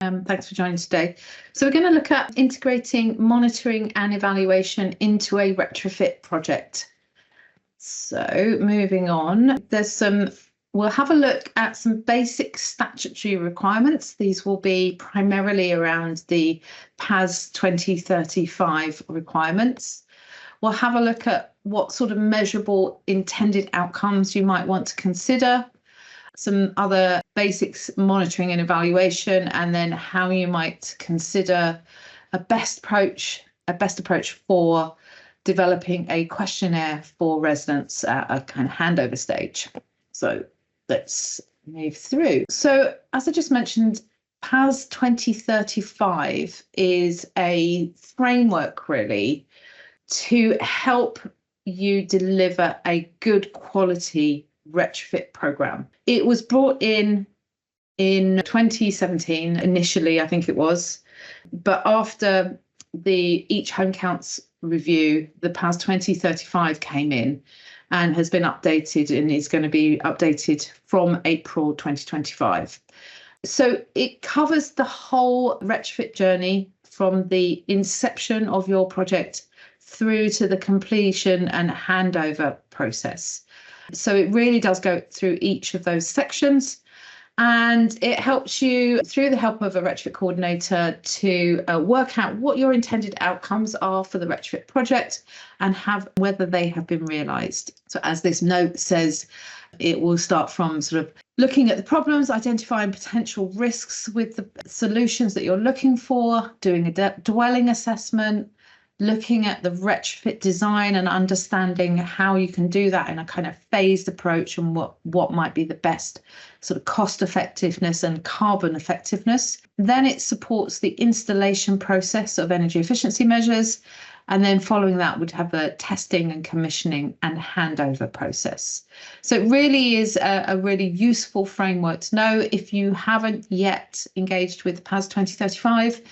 Thanks for joining today. So we're going to look at integrating monitoring and evaluation into a retrofit project. So moving on, we'll have a look at some basic statutory requirements. These will be primarily around the PAS 2035 requirements. We'll have a look at what sort of measurable intended outcomes you might want to consider, some other basics, monitoring and evaluation, and then how you might consider a best approach for developing a questionnaire for residents at a kind of handover stage. So let's move through. So as I just mentioned, PAS 2035 is a framework really to help you deliver a good quality retrofit program. It was brought in 2017 initially, I think it was, but after the Each Home Counts review, the PAS 2035 came in and has been updated and is going to be updated from April 2025. So it covers the whole retrofit journey from the inception of your project through to the completion and handover process. So it really does go through each of those sections, and it helps you, through the help of a retrofit coordinator, to work out what your intended outcomes are for the retrofit project and whether they have been realised. So as this note says, it will start from sort of looking at the problems, identifying potential risks with the solutions that you're looking for, doing a dwelling assessment, looking at the retrofit design and understanding how you can do that in a kind of phased approach and what might be the best sort of cost effectiveness and carbon effectiveness. Then it supports the installation process of energy efficiency measures. And then following that would have a testing and commissioning and handover process. So it really is a really useful framework to know. If you haven't yet engaged with PAS 2035,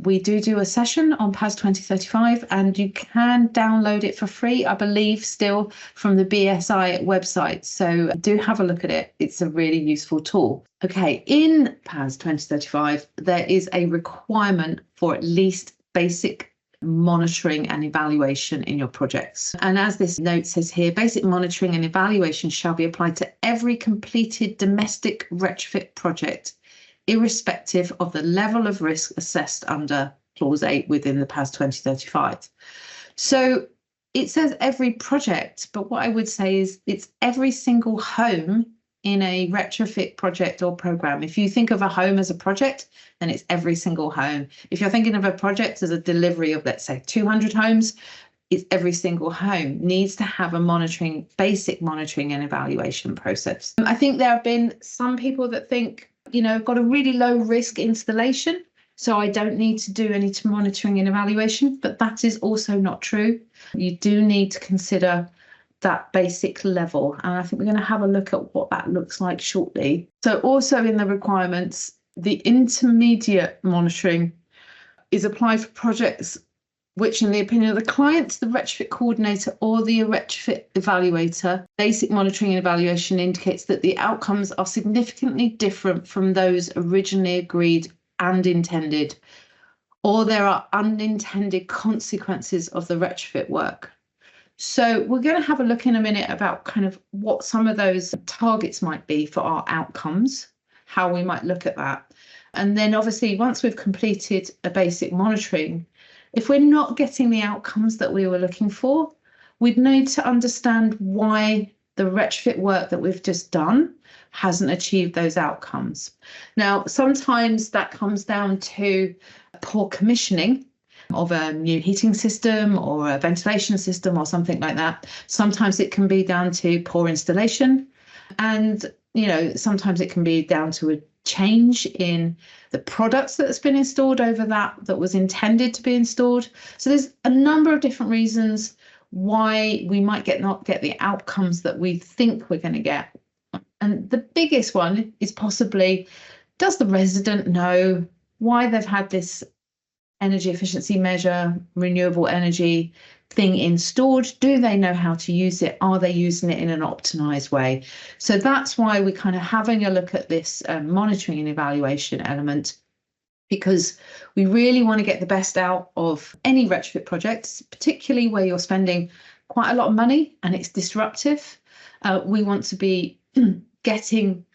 we do a session on PAS 2035 and you can download it for free, I believe, still from the BSI website. So do have a look at it. It's a really useful tool. Okay, in PAS 2035, there is a requirement for at least basic monitoring and evaluation in your projects. And as this note says here, basic monitoring and evaluation shall be applied to every completed domestic retrofit project, irrespective of the level of risk assessed under Clause 8 within the PAS 2035. So it says every project, but what I would say is it's every single home in a retrofit project or program. If you think of a home as a project, then it's every single home. If you're thinking of a project as a delivery of, let's say, 200 homes, it's every single home needs to have a basic monitoring and evaluation process. I think there have been some people that think, I've got a really low risk installation, so I don't need to do any monitoring and evaluation, but that is also not true. You do need to consider that basic level. And I think we're going to have a look at what that looks like shortly. So also in the requirements, the intermediate monitoring is applied for projects which, in the opinion of the client, the retrofit coordinator or the retrofit evaluator, basic monitoring and evaluation indicates that the outcomes are significantly different from those originally agreed and intended, or there are unintended consequences of the retrofit work. So we're going to have a look in a minute about kind of what some of those targets might be for our outcomes, how we might look at that. And then obviously once we've completed a basic monitoring, if we're not getting the outcomes that we were looking for, we'd need to understand why the retrofit work that we've just done hasn't achieved those outcomes. Now, sometimes that comes down to poor commissioning of a new heating system or a ventilation system or something like that. Sometimes it can be down to poor installation, and sometimes it can be down to a change in the products that's been installed over that was intended to be installed. So there's a number of different reasons why we might not get the outcomes that we think we're going to get. And the biggest one is possibly, does the resident know why they've had this energy efficiency measure, renewable energy thing installed? Do they know how to use it? Are they using it in an optimized way? So that's why we're kind of having a look at this monitoring and evaluation element because we really want to get the best out of any retrofit projects, particularly where you're spending quite a lot of money and it's disruptive. We want to be getting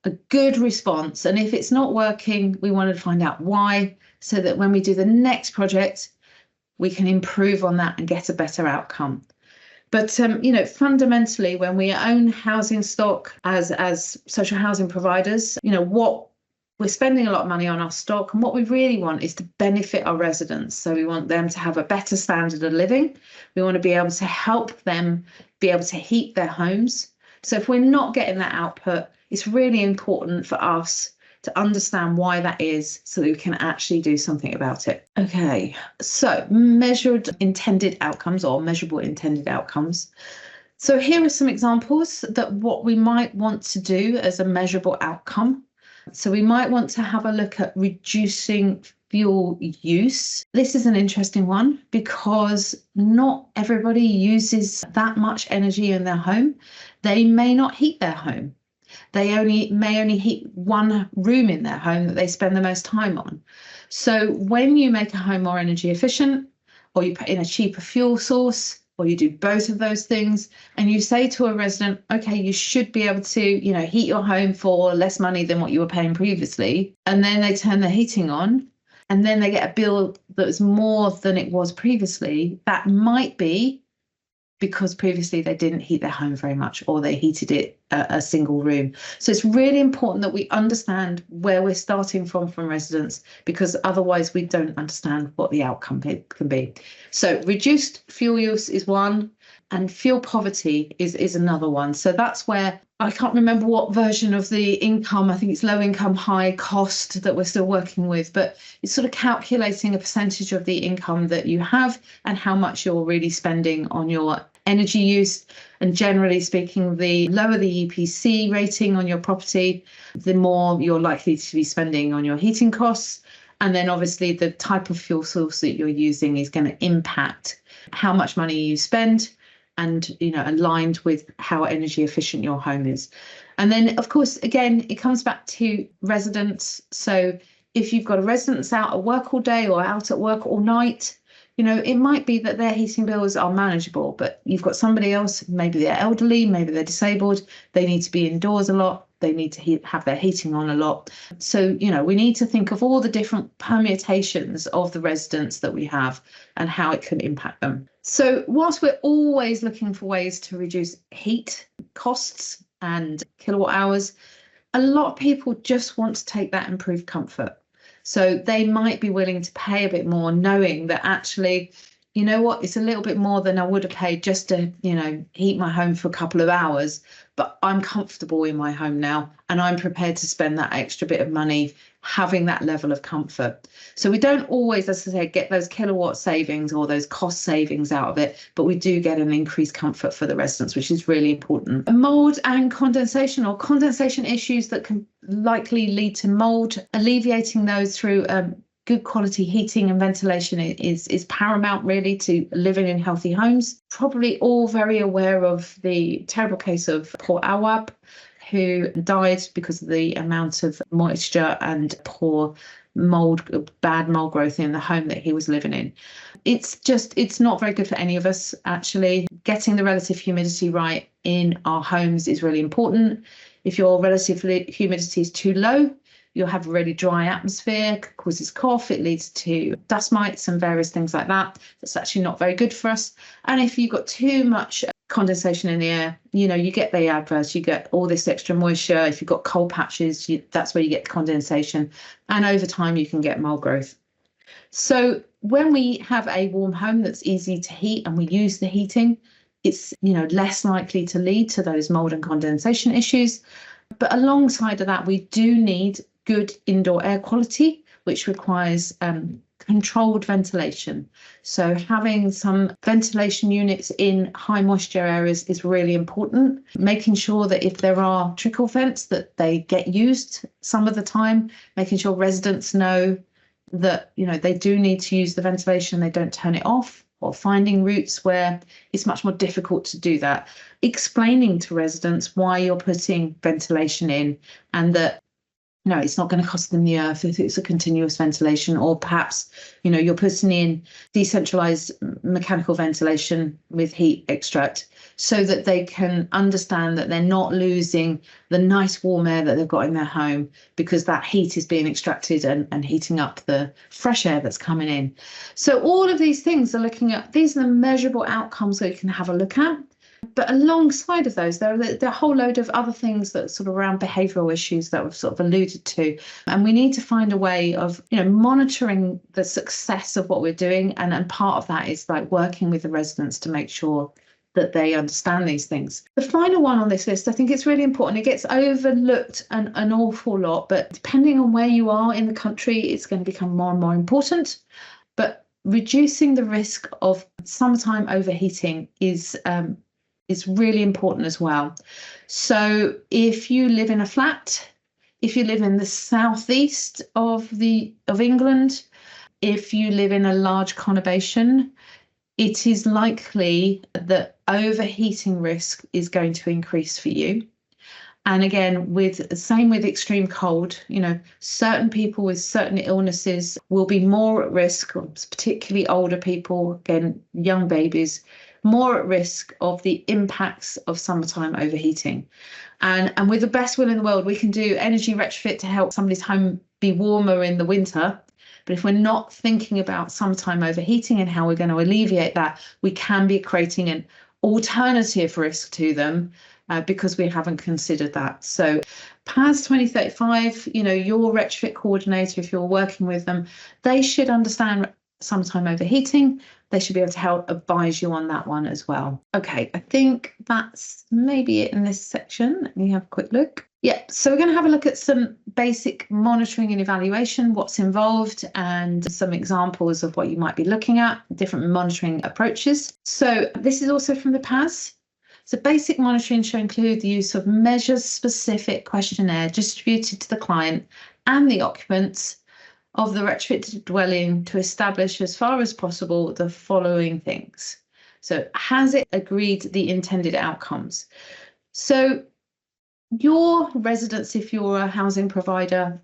a good response. And if it's not working, we want to find out why, so that when we do the next project, we can improve on that and get a better outcome. But, fundamentally, when we own housing stock as social housing providers, what we're spending a lot of money on our stock, and what we really want is to benefit our residents. So we want them to have a better standard of living. We want to be able to help them be able to heat their homes. So if we're not getting that output, it's really important for us to understand why that is, so that we can actually do something about it. Okay, so measured intended outcomes, or measurable intended outcomes. So here are some examples that what we might want to do as a measurable outcome. So we might want to have a look at reducing fuel use. This is an interesting one because not everybody uses that much energy in their home. They may not heat their home. They may only heat one room in their home that they spend the most time on. So when you make a home more energy efficient, or you put in a cheaper fuel source, or you do both of those things, and you say to a resident, okay, you should be able to, heat your home for less money than what you were paying previously, and then they turn the heating on, and then they get a bill that's more than it was previously, that might be because previously they didn't heat their home very much, or they heated it a single room. So it's really important that we understand where we're starting from residents, because otherwise we don't understand what the outcome can be. So reduced fuel use is one, and fuel poverty is another one. So that's where, I can't remember what version of the income, I think it's low income, high cost that we're still working with, but it's sort of calculating a percentage of the income that you have and how much you're really spending on your energy use. And generally speaking, the lower the EPC rating on your property, the more you're likely to be spending on your heating costs. And then obviously the type of fuel source that you're using is going to impact how much money you spend, and aligned with how energy efficient your home is. And then, of course, again, it comes back to residents. So if you've got a resident that's out at work all day or out at work all night, it might be that their heating bills are manageable, but you've got somebody else, maybe they're elderly, maybe they're disabled, they need to be indoors a lot, they need to have their heating on a lot. So, we need to think of all the different permutations of the residents that we have and how it can impact them. So whilst we're always looking for ways to reduce heat costs and kilowatt hours, a lot of people just want to take that improved comfort. So they might be willing to pay a bit more, knowing that actually, it's a little bit more than I would have paid just to, heat my home for a couple of hours, but I'm comfortable in my home now, and I'm prepared to spend that extra bit of money having that level of comfort. So we don't always, as I say, get those kilowatt savings or those cost savings out of it, but we do get an increased comfort for the residents, which is really important. Mold and condensation, or condensation issues that can likely lead to mold, alleviating those through good quality heating and ventilation is paramount, really, to living in healthy homes. Probably all very aware of the terrible case of poor Awab, who died because of the amount of moisture and poor bad mold growth in the home that he was living in. It's not very good for any of us, actually. Getting the relative humidity right in our homes is really important. If your relative humidity is too low, you'll have a really dry atmosphere, causes cough, it leads to dust mites and various things like that. That's actually not very good for us. And if you've got too much condensation in the air, you get the adverse, you get all this extra moisture. If you've got cold patches, that's where you get condensation. And over time, you can get mold growth. So when we have a warm home that's easy to heat and we use the heating, it's less likely to lead to those mold and condensation issues. But alongside of that, we do need good indoor air quality, which requires controlled ventilation. So having some ventilation units in high moisture areas is really important. Making sure that if there are trickle vents, that they get used some of the time, making sure residents know that they do need to use the ventilation, they don't turn it off, or finding routes where it's much more difficult to do that. Explaining to residents why you're putting ventilation in, and that No, it's not going to cost them the earth if it's a continuous ventilation, or perhaps, you're putting in decentralized mechanical ventilation with heat extract so that they can understand that they're not losing the nice warm air that they've got in their home because that heat is being extracted and heating up the fresh air that's coming in. So all of these things these are the measurable outcomes that you can have a look at. But alongside of those, there are a whole load of other things that sort of around behavioural issues that we've sort of alluded to. And we need to find a way of, monitoring the success of what we're doing. And part of that is like working with the residents to make sure that they understand these things. The final one on this list, I think it's really important. It gets overlooked an awful lot, but depending on where you are in the country, it's going to become more and more important. But reducing the risk of summertime overheating is really important as well. So if you live in a flat, if you live in the southeast of England, if you live in a large conurbation, it is likely that overheating risk is going to increase for you. And again, same with extreme cold, certain people with certain illnesses will be more at risk, particularly older people, again, young babies, more at risk of the impacts of summertime overheating. And with the best will in the world, we can do energy retrofit to help somebody's home be warmer in the winter. But if we're not thinking about summertime overheating and how we're going to alleviate that, we can be creating an alternative risk to them because we haven't considered that. So PAS 2035, your retrofit coordinator, if you're working with them, they should understand summertime overheating. They should be able to help advise you on that one as well. Okay, I think that's maybe it in this section. Let me have a quick look. Yeah, so we're going to have a look at some basic monitoring and evaluation, what's involved, and some examples of what you might be looking at, different monitoring approaches. So this is also from the PAS. So basic monitoring should include the use of measure-specific questionnaire distributed to the client and the occupants of the retrofitted dwelling to establish as far as possible the following things. So has it agreed the intended outcomes? So your residents, if you're a housing provider,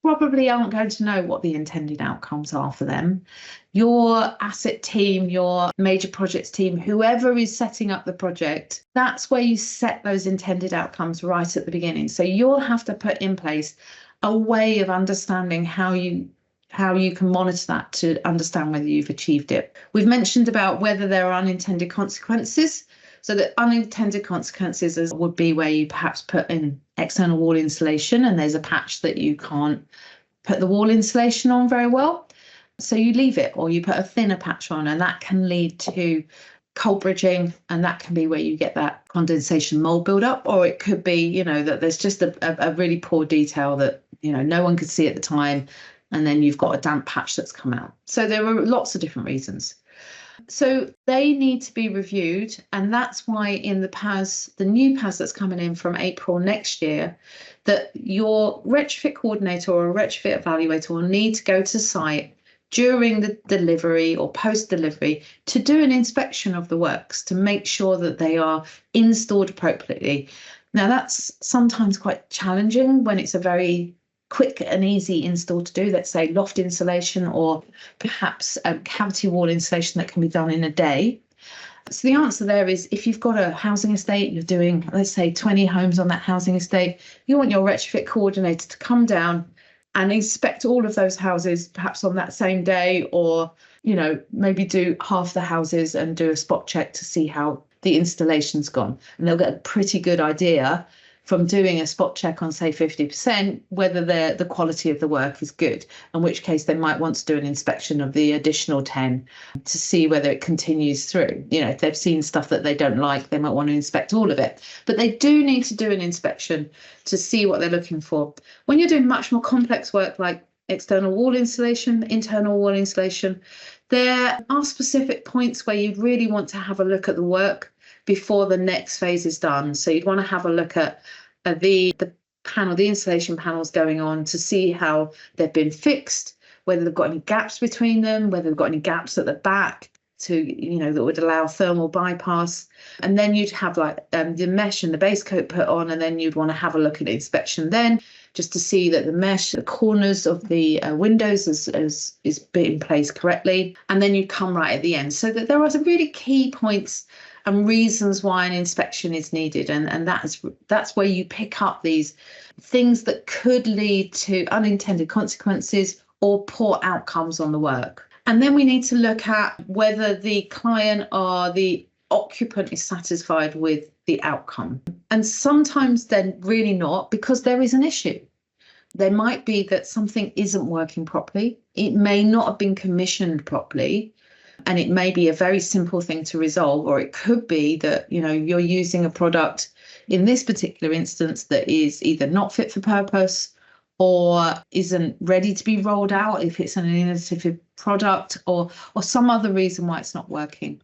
probably aren't going to know what the intended outcomes are for them. Your asset team, your major projects team, whoever is setting up the project, that's where you set those intended outcomes right at the beginning. So you'll have to put in place a way of understanding how you can monitor that to understand whether you've achieved it. We've mentioned about whether there are unintended consequences. So the unintended consequences would be where you perhaps put in external wall insulation and there's a patch that you can't put the wall insulation on very well. So you leave it, or you put a thinner patch on, and that can lead to cold bridging, and that can be where you get that condensation mold buildup. Or it could be, that there's just a really poor detail that, no one could see at the time, and then you've got a damp patch that's come out. So there are lots of different reasons. So they need to be reviewed, and that's why in the PAS, the new PAS that's coming in from April next year, that your retrofit coordinator or a retrofit evaluator will need to go to site during the delivery or post-delivery to do an inspection of the works to make sure that they are installed appropriately. Now, that's sometimes quite challenging when it's a very quick and easy install to do, let's say loft insulation or perhaps cavity wall insulation that can be done in a day. So the answer there is, if you've got a housing estate, you're doing, let's say 20 homes on that housing estate, you want your retrofit coordinator to come down and inspect all of those houses, perhaps on that same day, or, maybe do half the houses and do a spot check to see how the installation's gone. And they'll get a pretty good idea from doing a spot check on, say, 50%, whether the quality of the work is good, in which case they might want to do an inspection of the additional 10 to see whether it continues through. If they've seen stuff that they don't like, they might want to inspect all of it. But they do need to do an inspection to see what they're looking for. When you're doing much more complex work like external wall insulation, internal wall insulation, there are specific points where you'd really want to have a look at the work before the next phase is done. So you'd want to have a look at the panel, the insulation panels going on, to see how they've been fixed, whether they've got any gaps between them, whether they've got any gaps at the back, that would allow thermal bypass. And then you'd have like the mesh and the base coat put on, and then you'd want to have a look at inspection then, just to see that the mesh, the corners of the windows is put in place correctly. And then you come right at the end, so that there are some really key points and reasons why an inspection is needed. And that's where you pick up these things that could lead to unintended consequences or poor outcomes on the work. And then we need to look at whether the client or the occupant is satisfied with the outcome. And sometimes they're really not, because there is an issue. There might be that something isn't working properly. It may not have been commissioned properly, and it may be a very simple thing to resolve, or it could be that, you're using a product in this particular instance that is either not fit for purpose or isn't ready to be rolled out if it's an innovative product, or some other reason why it's not working.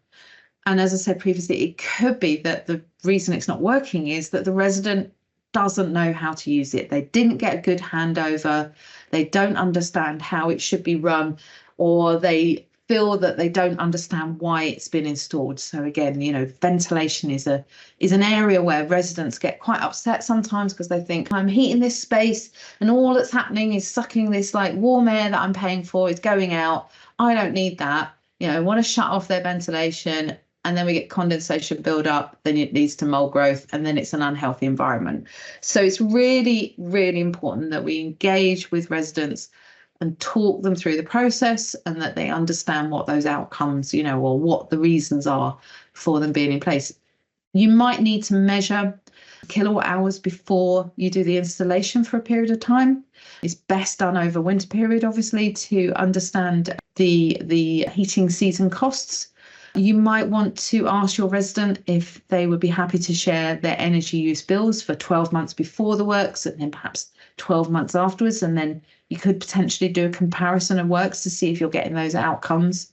And as I said previously, it could be that the reason it's not working is that the resident doesn't know how to use it. They didn't get a good handover. They don't understand how it should be run, or they feel that they don't understand why it's been installed. So again, ventilation is an area where residents get quite upset sometimes, because they think, I'm heating this space and all that's happening is sucking this like warm air that I'm paying for is going out. I don't need that. I want to shut off their ventilation, and then we get condensation build up, then it leads to mold growth, and then it's an unhealthy environment. So it's really, really important that we engage with residents and talk them through the process, and that they understand what those outcomes, or what the reasons are for them being in place. You might need to measure kilowatt hours before you do the installation for a period of time. It's best done over winter period, obviously, to understand the heating season costs. You might want to ask your resident if they would be happy to share their energy use bills for 12 months before the works, and then perhaps 12 months afterwards. And then you could potentially do a comparison of works to see if you're getting those outcomes.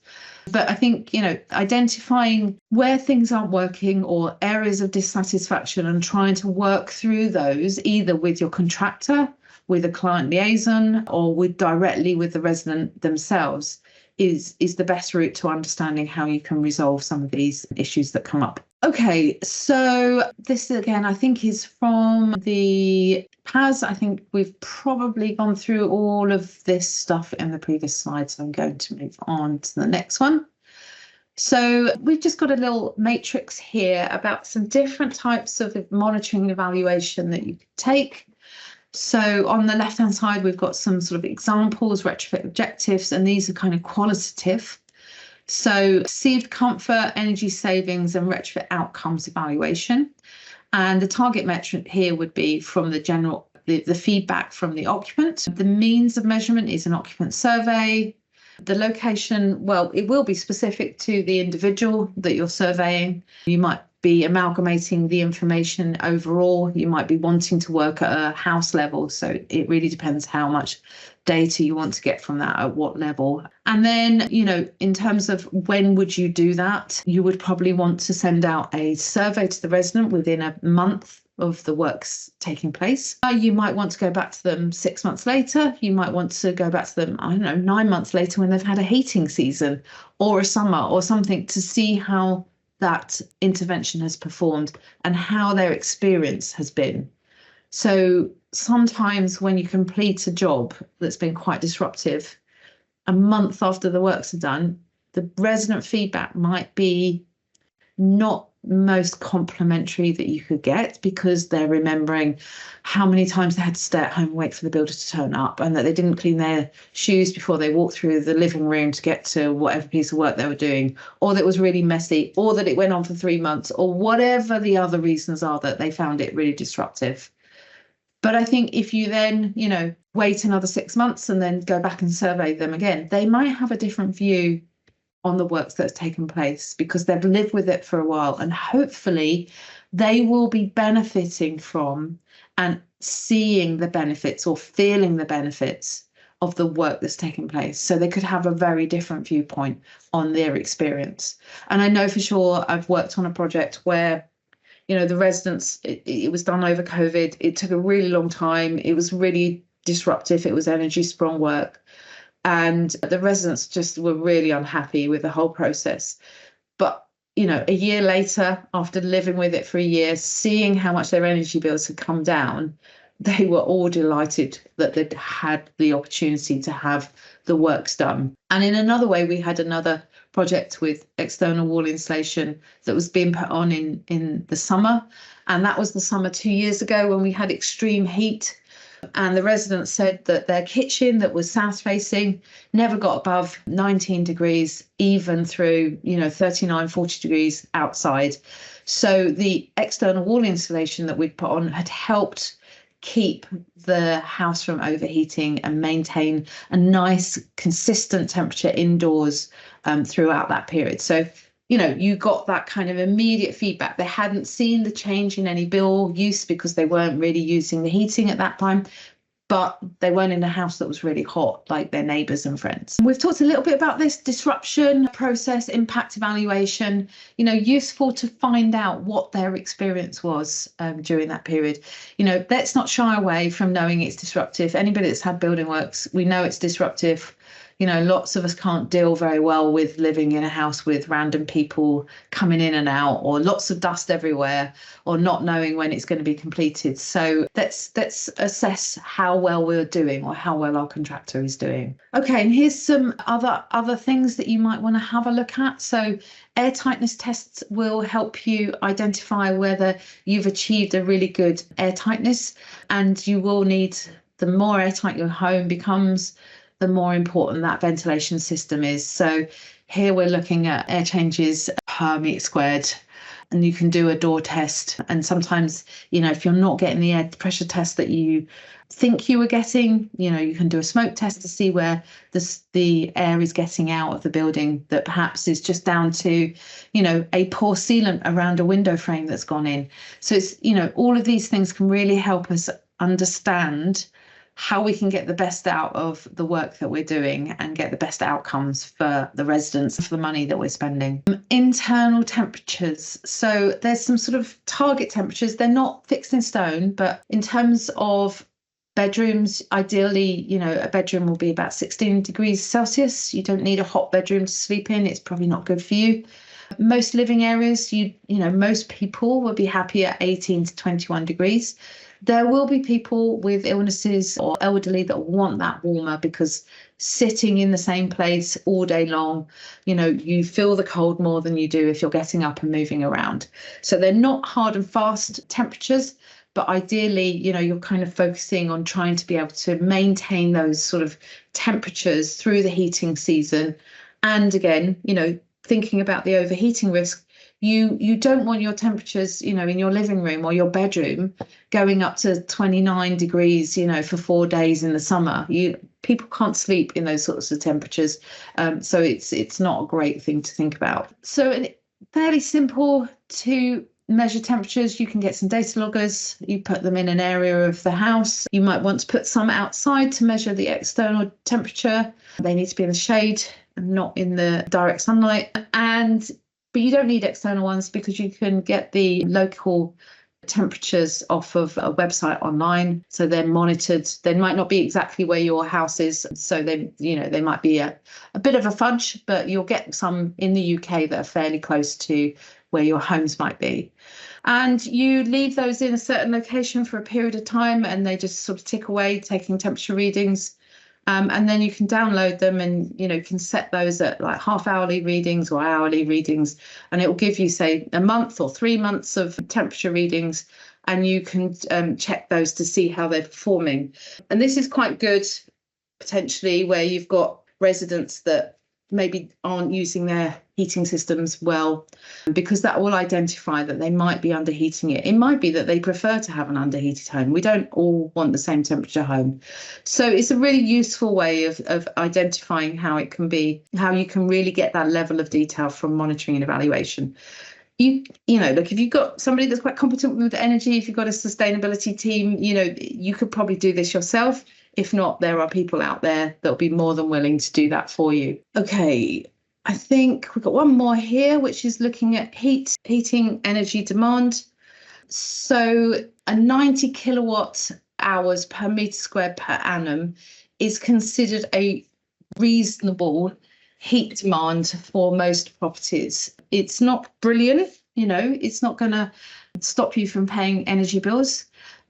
But I think, identifying where things aren't working or areas of dissatisfaction, and trying to work through those either with your contractor, with a client liaison, or directly with the resident themselves is the best route to understanding how you can resolve some of these issues that come up. Okay, so this again, I think, is from the PAS. I think we've probably gone through all of this stuff in the previous slide, so I'm going to move on to the next one. So we've just got a little matrix here about some different types of monitoring and evaluation that you could take. So on the left-hand side, we've got some sort of examples, retrofit objectives, and these are kind of qualitative. So perceived comfort, energy savings, and retrofit outcomes evaluation. And the target metric here would be from the feedback from the occupant. The means of measurement is an occupant survey. The location, well, it will be specific to the individual that you're surveying. You might be amalgamating the information overall. You might be wanting to work at a house level. So it really depends how much data you want to get from that, at what level. And then, in terms of when would you do that, you would probably want to send out a survey to the resident within a month of the works taking place. You might want to go back to them 6 months later. You might want to go back to them, 9 months later, when they've had a heating season or a summer or something, to see how that intervention has performed and how their experience has been. So sometimes when you complete a job that's been quite disruptive, a month after the works are done, the resident feedback might be not most complimentary that you could get, because they're remembering how many times they had to stay at home and wait for the builder to turn up, and that they didn't clean their shoes before they walked through the living room to get to whatever piece of work they were doing, or that it was really messy, or that it went on for 3 months, or whatever the other reasons are that they found it really disruptive. But I think if you then, wait another 6 months and then go back and survey them again, they might have a different view on the works that's taken place, because they've lived with it for a while, and hopefully they will be benefiting from and seeing the benefits or feeling the benefits of the work that's taken place. So they could have a very different viewpoint on their experience. And I know for sure, I've worked on a project where, the residents, it was done over COVID. It took a really long time. It was really disruptive. It was energy sprung work. And the residents just were really unhappy with the whole process. But, a year later, after living with it for a year, seeing how much their energy bills had come down, they were all delighted that they'd had the opportunity to have the works done. And in another way, we had another project with external wall insulation that was being put on in the summer. And that was the summer 2 years ago when we had extreme heat. And the residents said that their kitchen that was south facing never got above 19 degrees, even through, 39, 40 degrees outside. So the external wall insulation that we'd put on had helped keep the house from overheating and maintain a nice, consistent temperature indoors throughout that period. So, you got that kind of immediate feedback. They hadn't seen the change in any bill use because they weren't really using the heating at that time, but they weren't in a house that was really hot like their neighbours and friends. We've talked a little bit about this disruption process, impact evaluation, useful to find out what their experience was during that period. Let's not shy away from knowing it's disruptive. Anybody that's had building works, we know it's disruptive. Lots of us can't deal very well with living in a house with random people coming in and out, or lots of dust everywhere, or not knowing when it's going to be completed. So let's assess how well we're doing, or how well our contractor is doing. Okay, and here's some other things that you might want to have a look at. So air tightness tests will help you identify whether you've achieved a really good air tightness, and you will need, the more airtight your home becomes, the more important that ventilation system is. So here we're looking at air changes per metre squared, and you can do a door test. And sometimes, if you're not getting the air pressure test that you think you were getting, you can do a smoke test to see where the air is getting out of the building that perhaps is just down to, a poor sealant around a window frame that's gone in. So it's, all of these things can really help us understand how we can get the best out of the work that we're doing and get the best outcomes for the residents for the money that we're spending. Internal temperatures. So there's some sort of target temperatures. They're not fixed in stone, but in terms of bedrooms, ideally, a bedroom will be about 16 degrees Celsius. You don't need a hot bedroom to sleep in. It's probably not good for you. Most living areas, most people will be happy at 18 to 21 degrees. There will be people with illnesses or elderly that want that warmer, because sitting in the same place all day long, you feel the cold more than you do if you're getting up and moving around. So they're not hard and fast temperatures, but ideally, you're kind of focusing on trying to be able to maintain those sort of temperatures through the heating season. And again, thinking about the overheating risk, you don't want your temperatures, in your living room or your bedroom going up to 29 degrees, for 4 days in the summer. People can't sleep in those sorts of temperatures. So it's not a great thing to think about. So fairly simple to measure temperatures. You can get some data loggers, you put them in an area of the house. You might want to put some outside to measure the external temperature. They need to be in the shade and not in the direct sunlight. But you don't need external ones, because you can get the local temperatures off of a website online. So they're monitored. They might not be exactly where your house is. So they might be a bit of a fudge, but you'll get some in the UK that are fairly close to where your homes might be. And you leave those in a certain location for a period of time, and they just sort of tick away, taking temperature readings. And then you can download them, and can set those at like half-hourly readings or hourly readings, and it will give you, say, a month or 3 months of temperature readings, and you can check those to see how they're performing. And this is quite good potentially where you've got residents that maybe aren't using their heating systems well, because that will identify that they might be underheating it. It might be that they prefer to have an underheated home. We don't all want the same temperature home. So it's a really useful way of identifying how you can really get that level of detail from monitoring and evaluation. Look, if you've got somebody that's quite competent with energy, if you've got a sustainability team, you could probably do this yourself. If not, there are people out there that'll be more than willing to do that for you. Okay, I think we've got one more here, which is looking at heating energy demand. So a 90 kilowatt hours per metre squared per annum is considered a reasonable heat demand for most properties. It's not brilliant, it's not going to stop you from paying energy bills,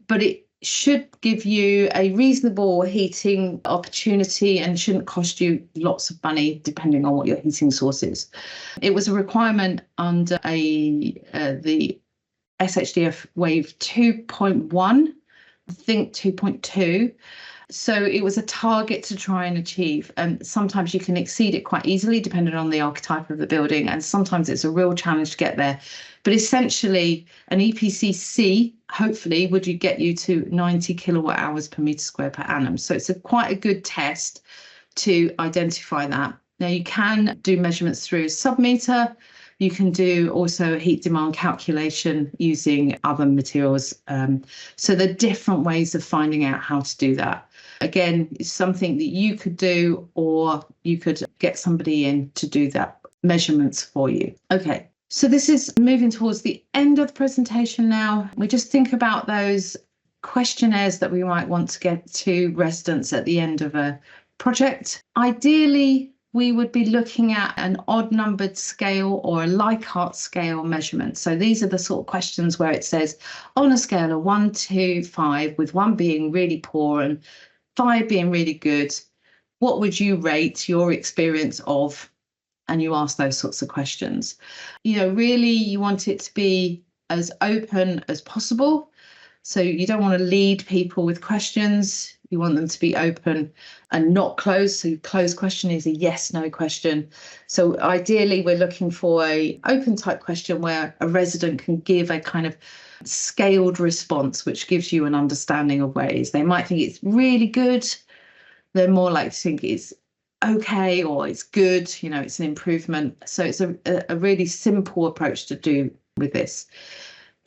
but it should give you a reasonable heating opportunity and shouldn't cost you lots of money depending on what your heating source is. It was a requirement under the SHDF wave 2.1, I think 2.2. So it was a target to try and achieve. And sometimes you can exceed it quite easily depending on the archetype of the building. And sometimes it's a real challenge to get there. But essentially, an EPC-C, hopefully, would get you to 90 kilowatt hours per metre square per annum. So it's quite a good test to identify that. Now, you can do measurements through sub-meter. You can do also heat demand calculation using other materials. So there are different ways of finding out how to do that. Again, it's something that you could do, or you could get somebody in to do that measurements for you. Okay, so this is moving towards the end of the presentation now. We just think about those questionnaires that we might want to get to residents at the end of a project. Ideally, we would be looking at an odd numbered scale or a Likert scale measurement. So these are the sort of questions where it says on a scale of 1 to 5, with 1 being really poor and 5 being really good, what would you rate your experience of? And you ask those sorts of questions. Really you want it to be as open as possible. So you don't want to lead people with questions. You want them to be open and not closed. So closed question is a yes/no question. So ideally, we're looking for a open type question where a resident can give a kind of scaled response, which gives you an understanding of where it is. They might think it's really good. They're more likely to think it's okay or it's good. It's an improvement. So it's a really simple approach to do with this.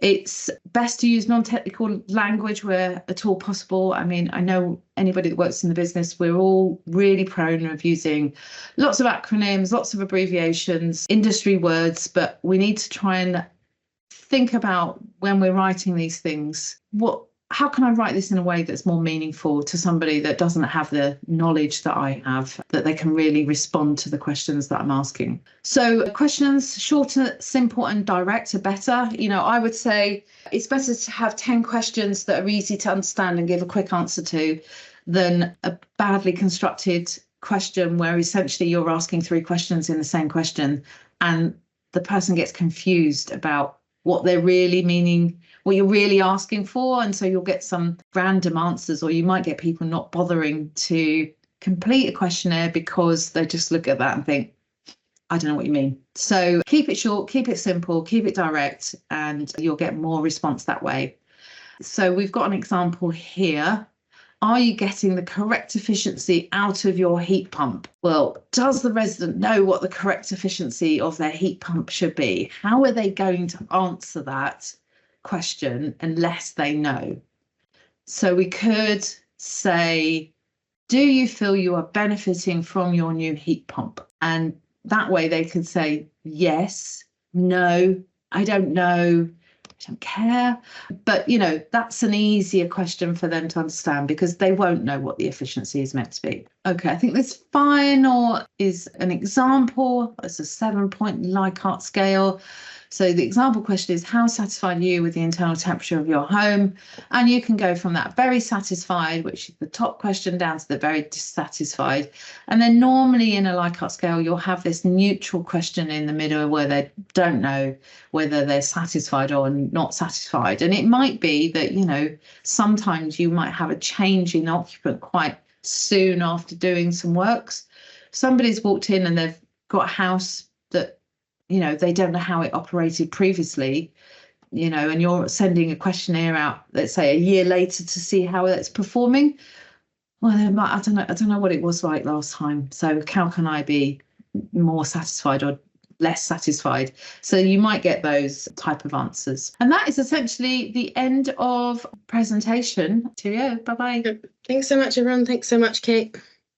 It's best to use non-technical language where at all possible. I mean, I know anybody that works in the business, we're all really prone of using lots of acronyms, lots of abbreviations, industry words, but we need to try and think about when we're writing these things, how can I write this in a way that's more meaningful to somebody that doesn't have the knowledge that I have, that they can really respond to the questions that I'm asking. So questions, shorter, simple and direct are better. I would say it's better to have 10 questions that are easy to understand and give a quick answer to than a badly constructed question where essentially you're asking 3 questions in the same question and the person gets confused about what they're really meaning, what you're really asking for. And so you'll get some random answers, or you might get people not bothering to complete a questionnaire because they just look at that and think, I don't know what you mean. So keep it short, keep it simple, keep it direct, and you'll get more response that way. So we've got an example here. Are you getting the correct efficiency out of your heat pump? Well, does the resident know what the correct efficiency of their heat pump should be? How are they going to answer that question unless they know? So we could say, do you feel you are benefiting from your new heat pump? And that way they could say, yes, no, I don't know, I don't care. But, that's an easier question for them to understand because they won't know what the efficiency is meant to be. Okay, I think this final is an example. It's a 7-point Likert scale. So the example question is, how satisfied are you with the internal temperature of your home? And you can go from that very satisfied, which is the top question, down to the very dissatisfied. And then normally in a Likert scale, you'll have this neutral question in the middle where they don't know whether they're satisfied or not satisfied. And it might be that, sometimes you might have a change in occupant quite soon after doing some works. Somebody's walked in and they've got a house that they don't know how it operated previously, and you're sending a questionnaire out, let's say a year later, to see how it's performing. Well, I don't know what it was like last time. So how can I be more satisfied or less satisfied? So you might get those type of answers. And that is essentially the end of presentation. Cheerio. Bye-bye. Thanks so much, everyone. Thanks so much, Kate.